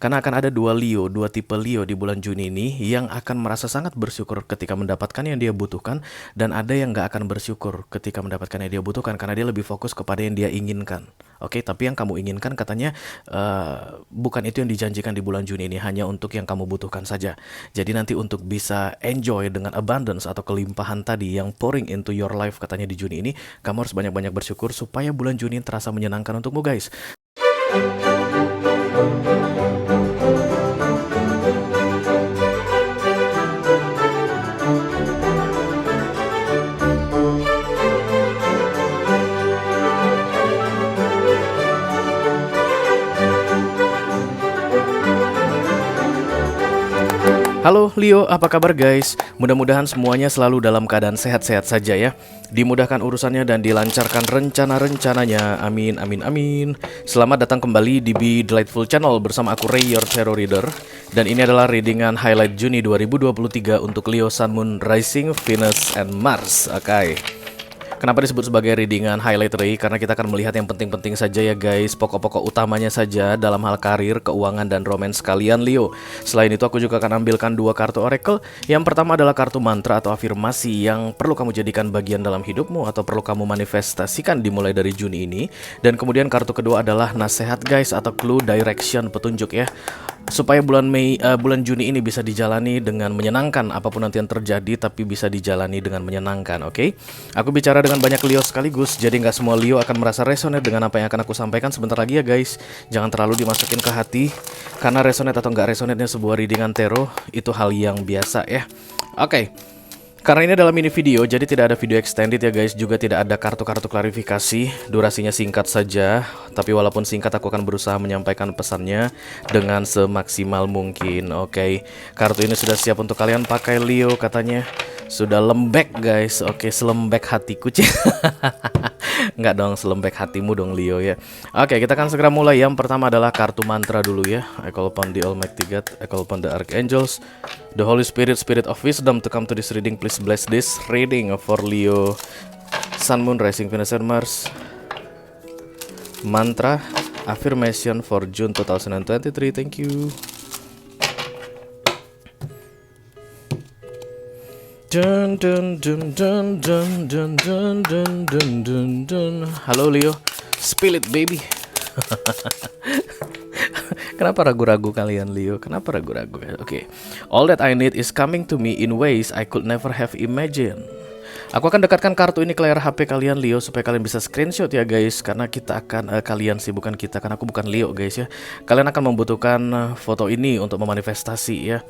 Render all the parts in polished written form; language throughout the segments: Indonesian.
Karena akan ada dua tipe Leo di bulan Juni ini yang akan merasa sangat bersyukur ketika mendapatkan yang dia butuhkan, dan ada yang nggak akan bersyukur ketika mendapatkan yang dia butuhkan karena dia lebih fokus kepada yang dia inginkan. Oke, tapi yang kamu inginkan katanya bukan itu yang dijanjikan di bulan Juni ini, hanya untuk yang kamu butuhkan saja. Jadi nanti untuk bisa enjoy dengan abundance atau kelimpahan tadi yang pouring into your life katanya di Juni ini, kamu harus banyak-banyak bersyukur supaya bulan Juni terasa menyenangkan untukmu guys. Halo Leo, apa kabar guys? Mudah-mudahan semuanya selalu dalam keadaan sehat-sehat saja ya. Dimudahkan urusannya dan dilancarkan rencana-rencananya. Amin, amin, amin. Selamat datang kembali di Be Delightful Channel bersama aku Ray, your tarot reader. Dan ini adalah readingan highlight Juni 2023 untuk Leo, Sun, Moon, Rising, Venus, and Mars. Oke. Kenapa disebut sebagai readingan highlight Ray? Karena kita akan melihat yang penting-penting saja ya guys, pokok-pokok utamanya saja dalam hal karir, keuangan, dan romance kalian Leo. Selain itu aku juga akan ambilkan dua kartu oracle. Yang pertama adalah kartu mantra atau afirmasi yang perlu kamu jadikan bagian dalam hidupmu atau perlu kamu manifestasikan dimulai dari Juni ini. Dan kemudian kartu kedua adalah nasihat guys atau clue, direction, petunjuk ya, supaya bulan Juni ini bisa dijalani dengan menyenangkan. Apapun nanti yang terjadi, tapi bisa dijalani dengan menyenangkan, oke? Aku bicara dengan banyak Leo sekaligus, jadi nggak semua Leo akan merasa resonate dengan apa yang akan aku sampaikan sebentar lagi ya guys. Jangan terlalu dimasukin ke hati, karena resonate atau nggak resonate-nya sebuah readingan tarot itu hal yang biasa ya. Oke. Karena ini adalah mini video, jadi tidak ada video extended ya guys. Juga tidak ada kartu-kartu klarifikasi. Durasinya singkat saja, tapi walaupun singkat aku akan berusaha menyampaikan pesannya dengan semaksimal mungkin. Oke, kartu ini sudah siap untuk kalian pakai Leo katanya. Sudah lembek guys. Oke, selembek hatiku cih. Enggak dong, selembek hatimu dong Leo ya. Oke, kita akan segera mulai. Yang pertama adalah kartu mantra dulu ya. I call upon the Almighty God, I call upon the Archangels, the Holy Spirit, Spirit of Wisdom to come to this reading. Please bless this reading for Leo, Sun, Moon, Rising, Venus, and Mars. Mantra affirmation for June 2023. Thank you. Dun dun dun dun dun dun dun dun dun dun dun. Halo Leo, spill it baby. Kenapa ragu-ragu kalian Leo? Kenapa ragu-ragu? Oke. All that I need is coming to me in ways I could never have imagined. Aku akan dekatkan kartu ini ke layar HP kalian Leo supaya kalian bisa screenshot ya guys. Karena kita akan, kalian sih bukan kita, karena aku bukan Leo guys ya. Kalian akan membutuhkan foto ini untuk memanifestasi ya.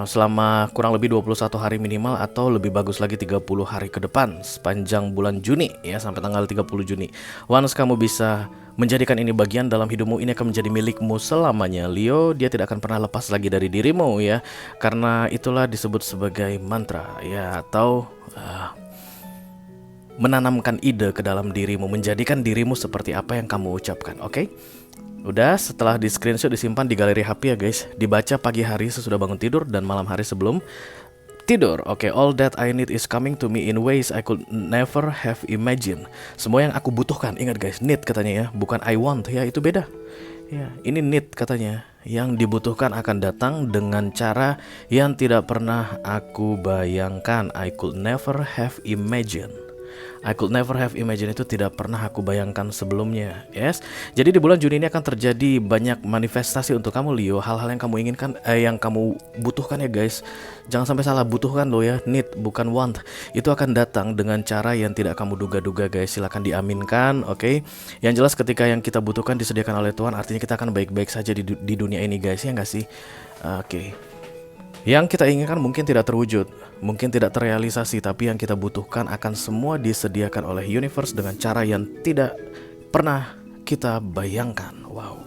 Selama kurang lebih 21 hari minimal, atau lebih bagus lagi 30 hari ke depan sepanjang bulan Juni ya, sampai tanggal 30 Juni. Once kamu bisa menjadikan ini bagian dalam hidupmu, ini akan menjadi milikmu selamanya Leo. Dia tidak akan pernah lepas lagi dari dirimu ya. Karena itulah disebut sebagai mantra ya, atau menanamkan ide ke dalam dirimu, menjadikan dirimu seperti apa yang kamu ucapkan, oke? Udah, setelah di screenshot disimpan di galeri HP ya guys. Dibaca pagi hari sesudah bangun tidur dan malam hari sebelum tidur. Oke, all that I need is coming to me in ways I could never have imagined. Semua yang aku butuhkan, ingat guys, need katanya ya, bukan I want ya, itu beda. Ya, ini need katanya. Yang dibutuhkan akan datang dengan cara yang tidak pernah aku bayangkan. I could never have imagined. I could never have imagined itu tidak pernah aku bayangkan sebelumnya. Yes. Jadi di bulan Juni ini akan terjadi banyak manifestasi untuk kamu Leo. Hal-hal yang kamu inginkan, yang kamu butuhkan ya guys. Jangan sampai salah, butuhkan loh ya, need bukan want. Itu akan datang dengan cara yang tidak kamu duga-duga guys. Silahkan diaminkan, oke? Yang jelas ketika yang kita butuhkan disediakan oleh Tuhan, artinya kita akan baik-baik saja di dunia ini guys, ya nggak sih? Oke. Yang kita inginkan mungkin tidak terwujud, mungkin tidak terrealisasi, tapi yang kita butuhkan akan semua disediakan oleh universe dengan cara yang tidak pernah kita bayangkan. Wow,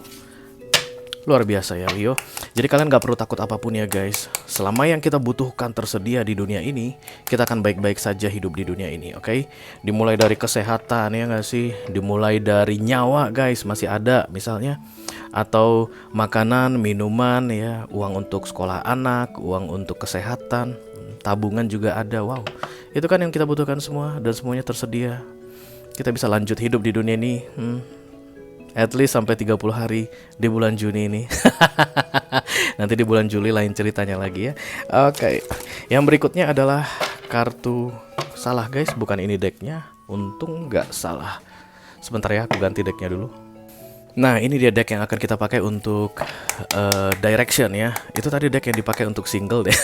luar biasa ya Leo. Jadi kalian gak perlu takut apapun ya guys. Selama yang kita butuhkan tersedia di dunia ini, kita akan baik-baik saja hidup di dunia ini, oke? Dimulai dari kesehatan ya gak sih? Dimulai dari nyawa guys, masih ada misalnya. Atau makanan, minuman ya, uang untuk sekolah anak, uang untuk kesehatan, tabungan juga ada. Wow, itu kan yang kita butuhkan semua, dan semuanya tersedia. Kita bisa lanjut hidup di dunia ini At least sampai 30 hari di bulan Juni ini. Nanti di bulan Juli lain ceritanya lagi ya. Oke. Yang berikutnya adalah kartu. Salah guys, bukan ini decknya. Untung nggak salah. Sebentar ya, aku ganti decknya dulu. Nah, ini dia deck yang akan kita pakai untuk direction ya. Itu tadi deck yang dipakai untuk single deh.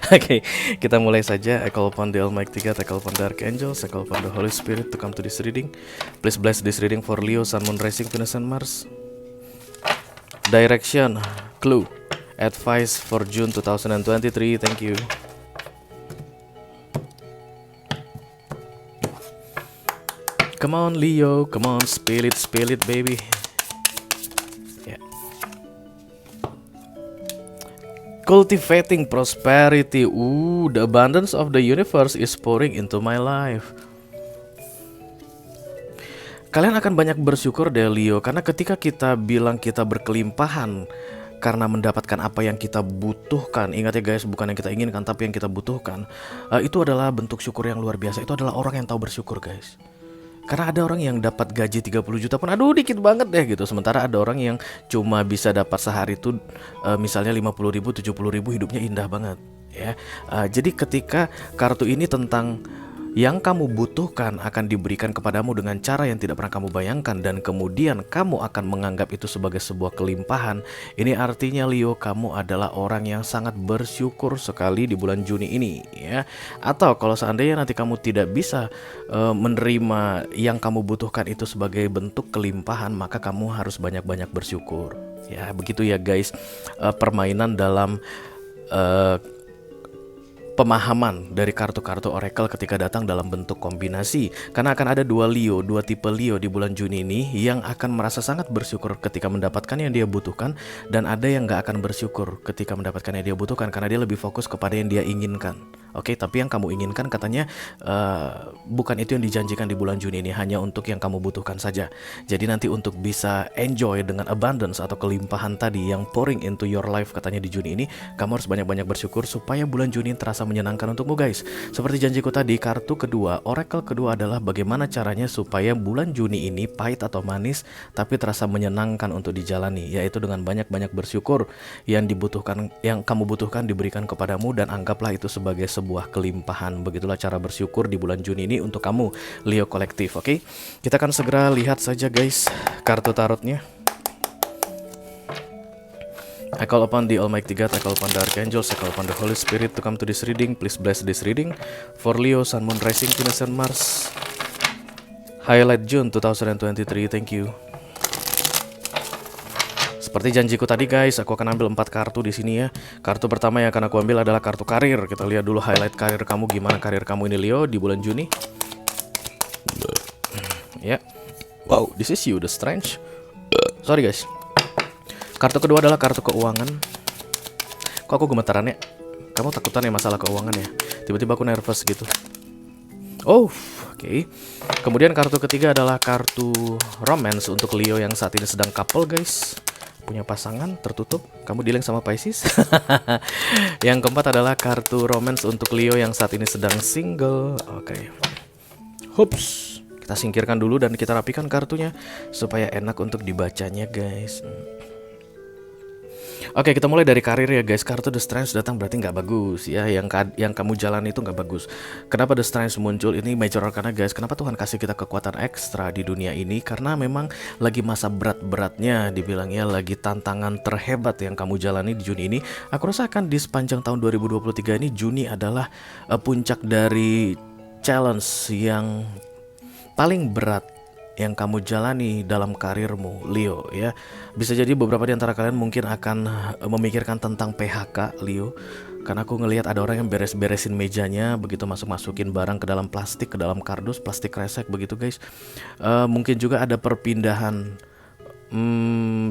Oke, kita mulai saja. I call upon the Almighty God, I call upon the Archangels, I call upon the Holy Spirit to come to this reading. Please bless this reading for Leo, Sun, Moon, Rising, Venus, and Mars. Direction, clue, advice for June 2023. Thank you. Come on Leo, come on, spill it baby. Yeah. Cultivating prosperity. The abundance of the universe is pouring into my life. Kalian akan banyak bersyukur deh Leo, karena ketika kita bilang kita berkelimpahan karena mendapatkan apa yang kita butuhkan. Ingat ya guys, bukan yang kita inginkan tapi yang kita butuhkan. Itu adalah bentuk syukur yang luar biasa. Itu adalah orang yang tahu bersyukur guys. Karena ada orang yang dapat gaji 30 juta pun aduh dikit banget deh gitu. Sementara ada orang yang cuma bisa dapat sehari itu misalnya 50 ribu, 70 ribu, hidupnya indah banget ya. Jadi ketika kartu ini tentang yang kamu butuhkan akan diberikan kepadamu dengan cara yang tidak pernah kamu bayangkan, dan kemudian kamu akan menganggap itu sebagai sebuah kelimpahan. Ini artinya Leo, kamu adalah orang yang sangat bersyukur sekali di bulan Juni ini ya. Atau kalau seandainya nanti kamu tidak bisa menerima yang kamu butuhkan itu sebagai bentuk kelimpahan, maka kamu harus banyak-banyak bersyukur. Ya, begitu ya guys, permainan dalam pemahaman dari kartu-kartu oracle ketika datang dalam bentuk kombinasi. Karena akan ada dua tipe Leo di bulan Juni ini yang akan merasa sangat bersyukur ketika mendapatkan yang dia butuhkan, dan ada yang gak akan bersyukur ketika mendapatkan yang dia butuhkan karena dia lebih fokus kepada yang dia inginkan. Oke, tapi yang kamu inginkan katanya bukan itu yang dijanjikan di bulan Juni ini, hanya untuk yang kamu butuhkan saja. Jadi nanti untuk bisa enjoy dengan abundance atau kelimpahan tadi yang pouring into your life katanya di Juni ini, kamu harus banyak-banyak bersyukur supaya bulan Juni terasa menyenangkan untukmu guys. Seperti janjiku tadi, kartu kedua, oracle kedua adalah bagaimana caranya supaya bulan Juni ini pahit atau manis tapi terasa menyenangkan untuk dijalani, yaitu dengan banyak-banyak bersyukur. Yang dibutuhkan, yang kamu butuhkan diberikan kepadamu, dan anggaplah itu sebagai sebuah kelimpahan. Begitulah cara bersyukur di bulan Juni ini untuk kamu Leo kolektif. Oke, kita akan segera lihat saja guys kartu tarotnya. I call upon the Almighty God, I call upon the Archangels, I call upon the Holy Spirit to come to this reading. Please bless this reading for Leo, Sun, Moon, Rising, Venus, and Mars. Highlight June 2023. Thank you. Seperti janjiku tadi guys, aku akan ambil 4 kartu di sini ya. Kartu pertama yang akan aku ambil adalah kartu karir. Kita lihat dulu highlight karir kamu, gimana karir kamu ini Leo di bulan Juni. Ya. Wow, this is you, the strange. Sorry guys. Kartu kedua adalah kartu keuangan. Kok aku gemetaran ya? Kamu takutan ya masalah keuangan ya? Tiba-tiba aku nervous gitu. Oh, oke. Kemudian kartu ketiga adalah kartu romance untuk Leo yang saat ini sedang couple guys. Punya pasangan tertutup, kamu dealing sama Pisces. Yang keempat adalah kartu romance untuk Leo yang saat ini sedang single. Oke. Hups. Kita singkirkan dulu dan kita rapikan kartunya supaya enak untuk dibacanya guys. Oke, kita mulai dari karir ya guys. Kartu The Strength datang berarti nggak bagus ya. Yang kamu jalan itu nggak bagus. Kenapa The Strength muncul? Ini major arcana guys. Kenapa Tuhan kasih kita kekuatan ekstra di dunia ini? Karena memang lagi masa berat-beratnya, dibilangnya lagi tantangan terhebat yang kamu jalani di Juni ini. Aku rasakan di sepanjang tahun 2023 ini, Juni adalah puncak dari challenge yang paling berat yang kamu jalani dalam karirmu Leo ya. Bisa jadi beberapa di antara kalian mungkin akan memikirkan tentang PHK Leo, karena aku ngelihat ada orang yang beres-beresin mejanya, begitu masukin barang ke dalam plastik, ke dalam kardus, plastik kresek begitu guys. Mungkin juga ada perpindahan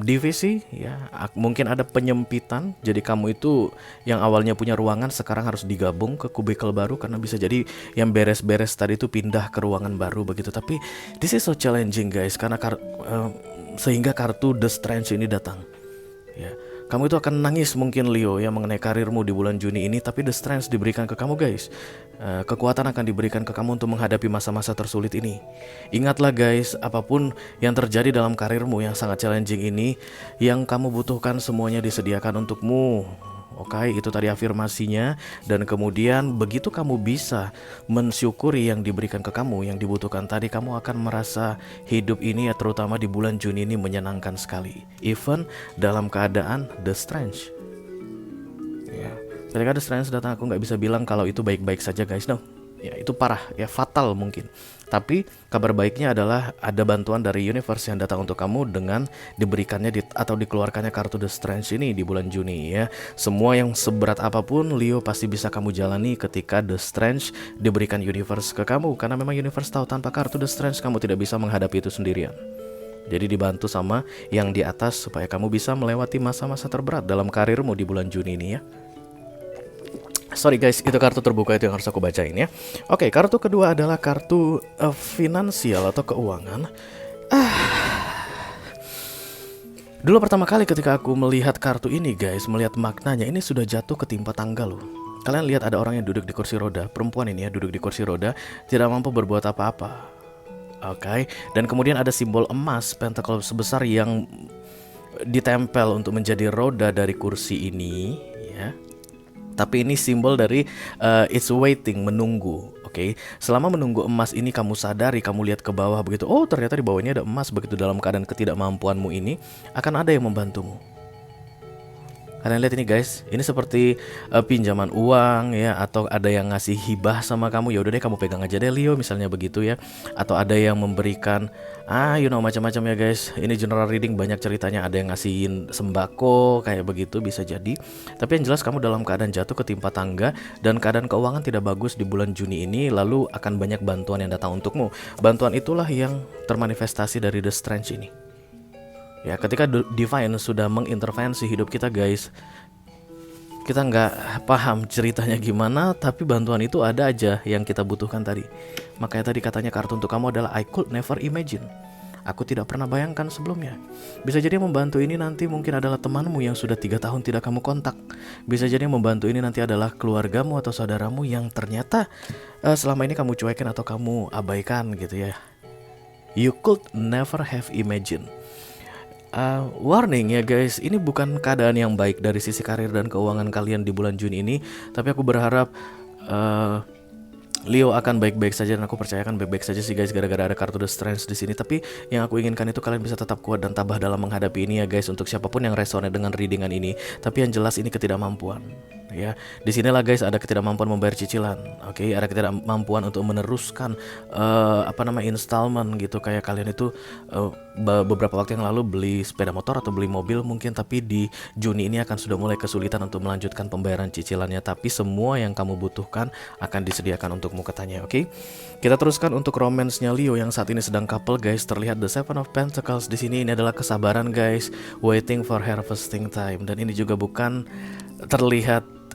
divisi ya, mungkin ada penyempitan. Jadi kamu itu yang awalnya punya ruangan sekarang harus digabung ke kubikel baru, karena bisa jadi yang beres-beres tadi itu pindah ke ruangan baru begitu. Tapi this is so challenging guys, karena sehingga kartu The Strange ini datang ya. Kamu itu akan nangis mungkin Leo ya mengenai karirmu di bulan Juni ini, tapi the strength diberikan ke kamu guys. Kekuatan akan diberikan ke kamu untuk menghadapi masa-masa tersulit ini. Ingatlah guys, apapun yang terjadi dalam karirmu yang sangat challenging ini, yang kamu butuhkan semuanya disediakan untukmu. Oke, itu tadi afirmasinya. Dan kemudian begitu kamu bisa mensyukuri yang diberikan ke kamu, yang dibutuhkan tadi, kamu akan merasa hidup ini ya terutama di bulan Juni ini menyenangkan sekali. Even dalam keadaan the strange. Ya, ketika the strange datang aku nggak bisa bilang kalau itu baik-baik saja guys, no. Ya itu parah, ya fatal mungkin. Tapi kabar baiknya adalah ada bantuan dari universe yang datang untuk kamu dengan diberikannya atau dikeluarkannya kartu The Strange ini di bulan Juni ya. Semua yang seberat apapun Leo pasti bisa kamu jalani ketika The Strange diberikan universe ke kamu. Karena memang universe tahu tanpa kartu The Strange kamu tidak bisa menghadapi itu sendirian. Jadi dibantu sama yang di atas supaya kamu bisa melewati masa-masa terberat dalam karirmu di bulan Juni ini ya. Sorry guys, itu kartu terbuka itu yang harus aku bacain ya. Oke, kartu kedua adalah kartu finansial atau keuangan. Dulu pertama kali ketika aku melihat kartu ini guys, melihat maknanya, ini sudah jatuh ketimpa tangga loh. Kalian lihat ada orang yang duduk di kursi roda, perempuan ini ya duduk di kursi roda, tidak mampu berbuat apa-apa. Oke, dan kemudian ada simbol emas pentacle sebesar yang ditempel untuk menjadi roda dari kursi ini ya. Tapi ini simbol dari it's waiting, menunggu. Oke, selama menunggu emas ini kamu sadari, kamu lihat ke bawah begitu. Oh, ternyata di bawahnya ada emas. Begitu dalam keadaan ketidakmampuanmu ini akan ada yang membantumu. Kalian lihat ini guys, ini seperti pinjaman uang ya, atau ada yang ngasih hibah sama kamu. Ya udah deh kamu pegang aja deh Leo, misalnya begitu ya. Atau ada yang memberikan macam-macam ya guys. Ini general reading banyak ceritanya, ada yang ngasihin sembako kayak begitu bisa jadi. Tapi yang jelas kamu dalam keadaan jatuh ketimpa tangga dan keadaan keuangan tidak bagus di bulan Juni ini, lalu akan banyak bantuan yang datang untukmu. Bantuan itulah yang termanifestasi dari The Strange ini. Ya, ketika Divine sudah mengintervensi hidup kita guys, kita nggak paham ceritanya gimana, tapi bantuan itu ada aja yang kita butuhkan tadi. Makanya tadi katanya kartu untuk kamu adalah I could never imagine. Aku tidak pernah bayangkan sebelumnya. Bisa jadi membantu ini nanti mungkin adalah temanmu yang sudah 3 tahun tidak kamu kontak. Bisa jadi membantu ini nanti adalah keluargamu atau saudaramu yang ternyata selama ini kamu cuekin atau kamu abaikan gitu ya. You could never have imagined. Warning ya guys, ini bukan keadaan yang baik dari sisi karir dan keuangan kalian di bulan Juni ini. Tapi aku berharap Leo akan baik-baik saja, dan aku percaya akan baik-baik saja sih guys, gara-gara ada kartu The Strange di sini. Tapi yang aku inginkan itu kalian bisa tetap kuat dan tabah dalam menghadapi ini ya guys. Untuk siapapun yang resonate dengan readingan ini, tapi yang jelas ini ketidakmampuan. Ya, di sinilah guys ada ketidakmampuan membayar cicilan, oke, ada ketidakmampuan untuk meneruskan installment gitu. Kayak kalian itu beberapa waktu yang lalu beli sepeda motor atau beli mobil mungkin, tapi di Juni ini akan sudah mulai kesulitan untuk melanjutkan pembayaran cicilannya. Tapi semua yang kamu butuhkan akan disediakan untukmu katanya, oke. Kita teruskan untuk romance-nya Leo yang saat ini sedang couple guys. Terlihat The Seven of Pentacles di sini, ini adalah kesabaran guys, waiting for harvesting time. Dan ini juga bukan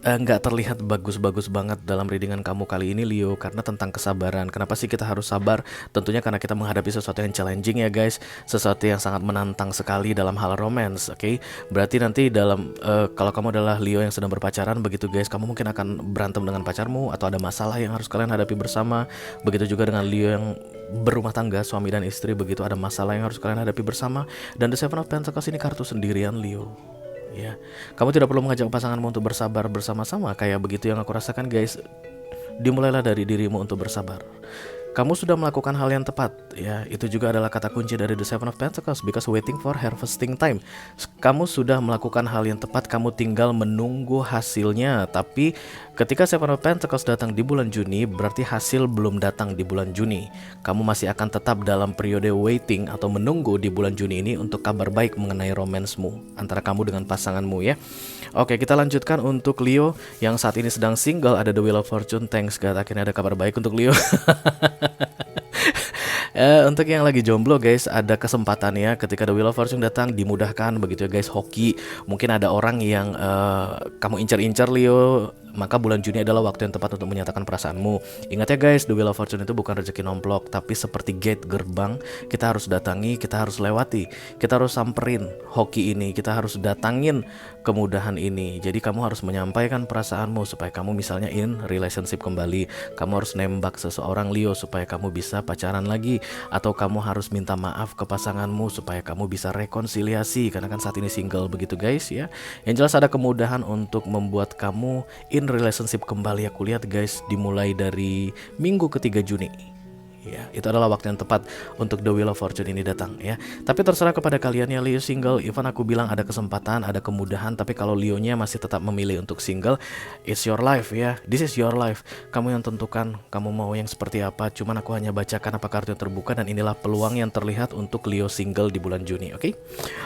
nggak terlihat bagus-bagus banget dalam readingan kamu kali ini Leo, karena tentang kesabaran. Kenapa sih kita harus sabar? Tentunya karena kita menghadapi sesuatu yang challenging ya guys, sesuatu yang sangat menantang sekali dalam hal romance, oke? Berarti nanti dalam kalau kamu adalah Leo yang sedang berpacaran begitu guys, kamu mungkin akan berantem dengan pacarmu atau ada masalah yang harus kalian hadapi bersama. Begitu juga dengan Leo yang berumah tangga, suami dan istri, begitu ada masalah yang harus kalian hadapi bersama. Dan The Seven of Pentacles ini kartu sendirian Leo. Ya, kamu tidak perlu mengajak pasanganmu untuk bersabar bersama-sama. Kayak begitu yang aku rasakan guys. Dimulailah dari dirimu untuk bersabar. Kamu sudah melakukan hal yang tepat ya. Itu juga adalah kata kunci dari The Seven of Pentacles, because waiting for harvesting time. Kamu sudah melakukan hal yang tepat, kamu tinggal menunggu hasilnya. Tapi ketika Seven of Pentacles datang di bulan Juni, berarti hasil belum datang di bulan Juni. Kamu masih akan tetap dalam periode waiting atau menunggu di bulan Juni ini untuk kabar baik mengenai romansmu antara kamu dengan pasanganmu ya. Oke, kita lanjutkan untuk Leo yang saat ini sedang single. Ada The Wheel of Fortune. Thanks God, akhirnya ada kabar baik untuk Leo. Untuk yang lagi jomblo guys, ada kesempatan ya ketika The Wheel of Fortune datang, dimudahkan begitu ya guys. Hoki, mungkin ada orang yang kamu incar-incar Leo, maka bulan Juni adalah waktu yang tepat untuk menyatakan perasaanmu. Ingat ya guys, The Wheel of Fortune itu bukan rezeki nomplok, tapi seperti gate gerbang. Kita harus datangi, kita harus lewati, kita harus samperin hoki ini, kita harus datangin kemudahan ini. Jadi kamu harus menyampaikan perasaanmu supaya kamu misalnya in relationship kembali. Kamu harus nembak seseorang Leo supaya kamu bisa pacaran lagi, atau kamu harus minta maaf ke pasanganmu supaya kamu bisa rekonsiliasi, karena kan saat ini single begitu guys ya. Yang jelas ada kemudahan untuk membuat kamu in relationship kembali. Aku lihat guys, dimulai dari minggu ketiga Juni. Ya, itu adalah waktu yang tepat untuk The Wheel of Fortune ini datang ya. Tapi terserah kepada kalian ya Leo single. Even aku bilang ada kesempatan, ada kemudahan, tapi kalau Leo-nya masih tetap memilih untuk single, it's your life ya. This is your life. Kamu yang tentukan kamu mau yang seperti apa. Cuman aku hanya bacakan apa kartu yang terbuka, dan inilah peluang yang terlihat untuk Leo single di bulan Juni, oke?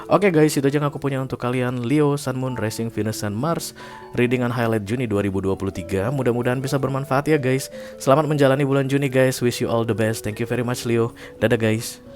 Oke guys, itu aja yang aku punya untuk kalian. Leo, Sun, Moon, Rising, Venus, dan Mars. Reading and highlight Juni 2023. Mudah-mudahan bisa bermanfaat ya guys. Selamat menjalani bulan Juni guys. Wish you all the best. Thank you very much Leo. Dadah guys.